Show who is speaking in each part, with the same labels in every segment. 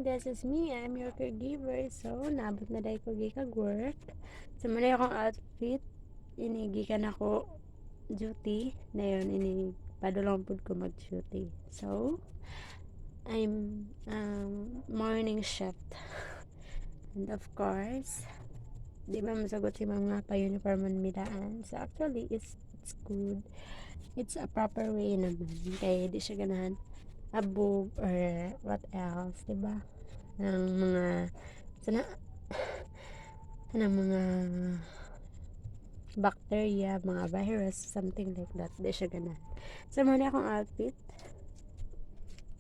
Speaker 1: this is me. I'm your caregiver. So, naabot na dahil ko gikag work. So, muna akong outfit. Inigikan ako duty. Na yun, padulong po ko mag-duty. So, I'm morning shift. And of course, di ba masagot si mga pa-uniforman midaan. So, actually, it's good. It's a proper way naman. Kaya di siya ganahan abog or what else, diba? Ng mga sana ng mga bacteria, mga virus, something like that. Di siya ganahan. So, muna akong outfit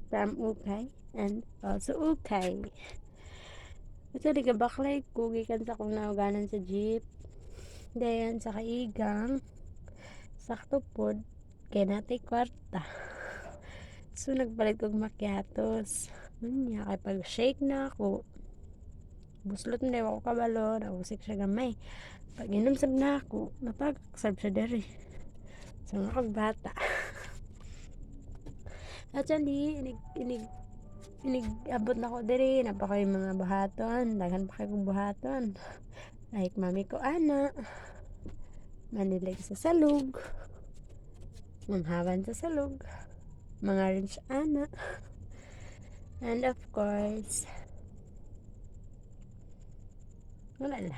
Speaker 1: from Ukay and also Ukay. Ito, di ka baklay ko, gikan sa kong nauganan sa jeep. Then, sa kaigang, sakto pod, kaya natin kwarta. So, nagpalit kong macchiatos. Kaya, kay pag-shake na ako, buslot na ako kabalo, nausik siya gamay. Pag inom sab na ako, napag-sab siya dere. So, nga bata. Actually, abot na ko dere, napaka yung mga buhaton, daghan pa kayo buhaton. Like, mami ko, ana, manilig sa salug, manghawan sa salug, mga rin sa ana. And of course, wala lang.